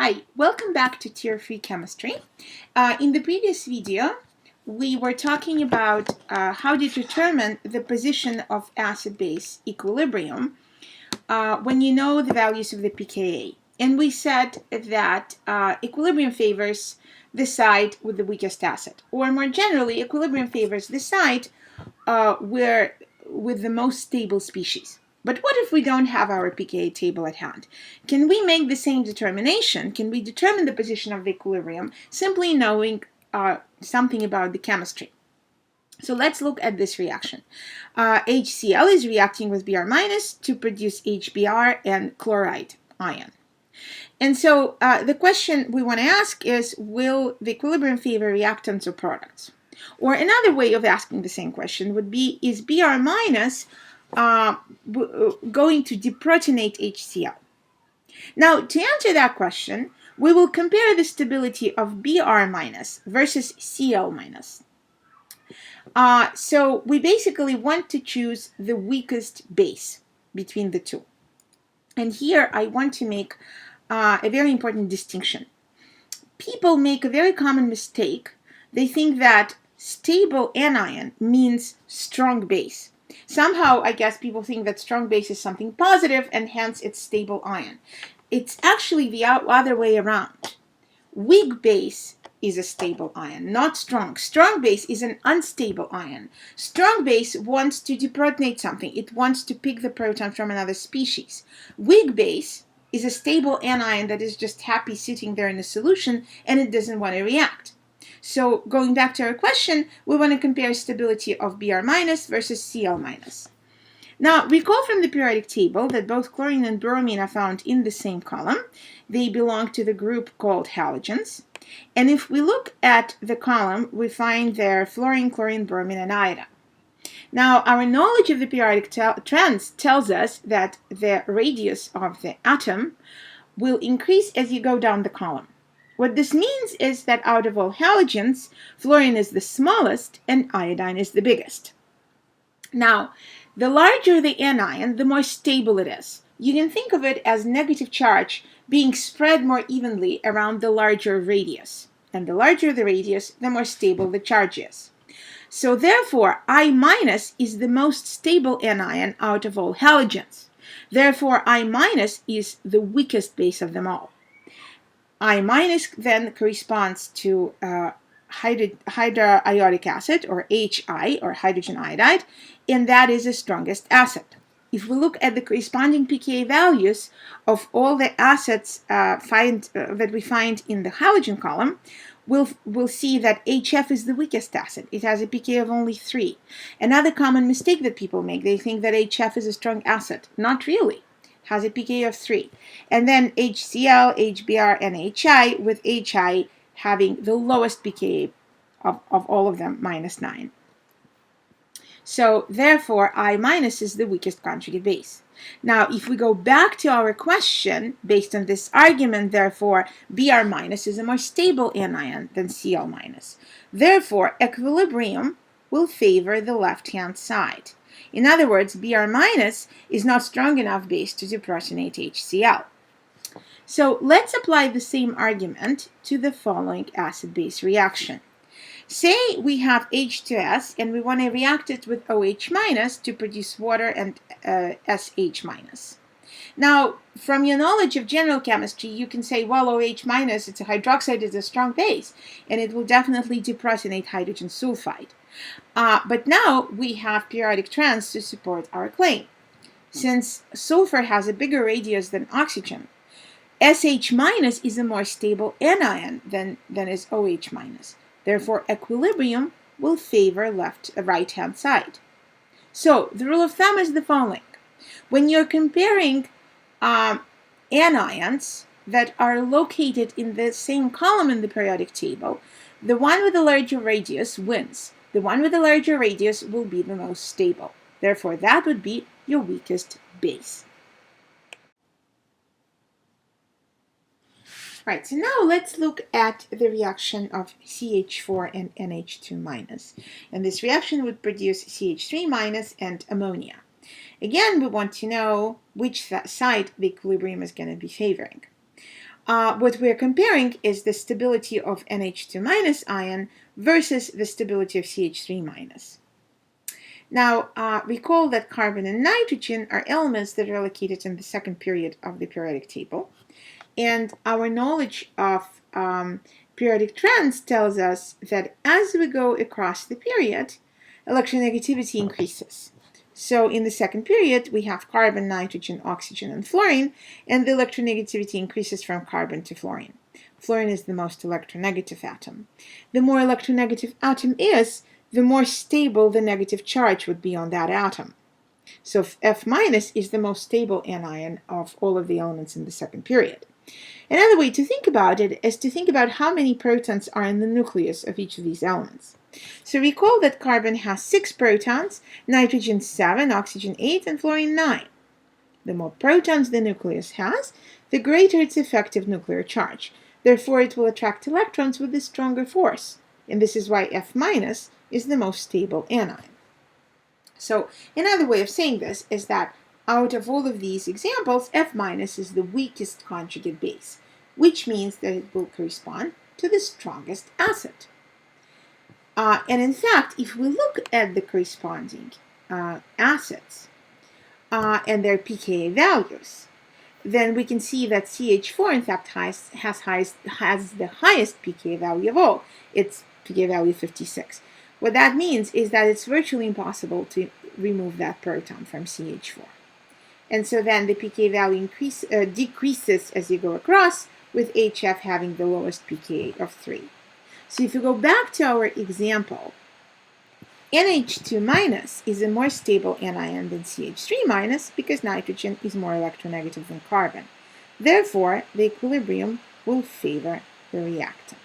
Hi, welcome back to Tier 3 Chemistry. In the previous video, we were talking about how to determine the position of acid-base equilibrium when you know the values of the pKa. And we said that equilibrium favors the site with the weakest acid. Or more generally, equilibrium favors the site where with the most stable species. But what if we don't have our pKa table at hand? Can we make the same determination? Can we determine the position of the equilibrium simply knowing something about the chemistry? So let's look at this reaction. HCl is reacting with Br- to produce HBr and chloride ion. And so the question we want to ask is, will the equilibrium favor reactants or products? Or another way of asking the same question would be, is Br- going to deprotonate HCl? Now, to answer that question, we will compare the stability of Br- versus Cl-. So we basically want to choose the weakest base between the two. And here I want to make a very important distinction. People make a very common mistake. They think that stable anion means strong base. Somehow, I guess people think that strong base is something positive and hence it's stable ion. It's actually the other way around. Weak base is a stable ion, not strong. Strong base is an unstable ion. Strong base wants to deprotonate something. It wants to pick the proton from another species. Weak base is a stable anion that is just happy sitting there in a solution and it doesn't want to react. So going back to our question, we want to compare stability of Br- versus Cl-. Now, recall from the periodic table that both chlorine and bromine are found in the same column. They belong to the group called halogens. And if we look at the column, we find there fluorine, chlorine, bromine, and iodine. Now, our knowledge of the periodic trends tells us that the radius of the atom will increase as you go down the column. What this means is that out of all halogens, fluorine is the smallest and iodine is the biggest. Now, the larger the anion, the more stable it is. You can think of it as negative charge being spread more evenly around the larger radius. And the larger the radius, the more stable the charge is. So therefore, I- is the most stable anion out of all halogens. Therefore, I- is the weakest base of them all. I- then corresponds to hydroiodic acid, or HI, or hydrogen iodide, and that is the strongest acid. If we look at the corresponding pKa values of all the acids that we find in the halogen column, we'll see that HF is the weakest acid. It has a pKa of only 3. Another common mistake that people make, they think that HF is a strong acid. Not really. Has a pKa of 3. And then HCl, HBr, and HI, with HI having the lowest pKa of all of them, -9. So therefore, I- is the weakest conjugate base. Now, if we go back to our question, based on this argument, therefore, Br- is a more stable anion than Cl-. Therefore, equilibrium will favor the left-hand side. In other words, Br- is not strong enough base to deprotonate HCl. So let's apply the same argument to the following acid-base reaction. Say we have H2S and we want to react it with OH- to produce water and SH-. Now, from your knowledge of general chemistry, you can say, well, OH-, it's a hydroxide, it's a strong base, and it will definitely deprotonate hydrogen sulfide. But now we have periodic trends to support our claim. Since sulfur has a bigger radius than oxygen, SH- is a more stable anion than is OH-. Therefore, equilibrium will favor right-hand side. So the rule of thumb is the following. When you're comparing anions that are located in the same column in the periodic table, the one with the larger radius wins. The one with the larger radius will be the most stable. Therefore, that would be your weakest base. Right, so now let's look at the reaction of CH4 and NH2-. And this reaction would produce CH3- and ammonia. Again, we want to know which side the equilibrium is going to be favoring. What we're comparing is the stability of NH2 minus ion versus the stability of CH3 minus. Now, recall that carbon and nitrogen are elements that are located in the second period of the periodic table. And our knowledge of periodic trends tells us that as we go across the period, electronegativity increases. So in the second period, we have carbon, nitrogen, oxygen, and fluorine, and the electronegativity increases from carbon to fluorine. Fluorine is the most electronegative atom. The more electronegative atom is, the more stable the negative charge would be on that atom. So F minus is the most stable anion of all of the elements in the second period. Another way to think about it is to think about how many protons are in the nucleus of each of these elements. So recall that carbon has 6 protons, nitrogen 7, oxygen 8, and fluorine 9. The more protons the nucleus has, the greater its effective nuclear charge. Therefore, it will attract electrons with a stronger force. And this is why F minus is the most stable anion. So another way of saying this is that out of all of these examples, F minus is the weakest conjugate base, which means that it will correspond to the strongest acid. And in fact, if we look at the corresponding acids and their pKa values, then we can see that CH4 in fact has the highest pKa value of all. Its pKa value 56. What that means is that it's virtually impossible to remove that proton from CH4. And so then the pKa value decreases as you go across, with HF having the lowest pKa of 3. So if you go back to our example, NH2 minus is a more stable anion than CH3 minus because nitrogen is more electronegative than carbon. Therefore, the equilibrium will favor the reactant.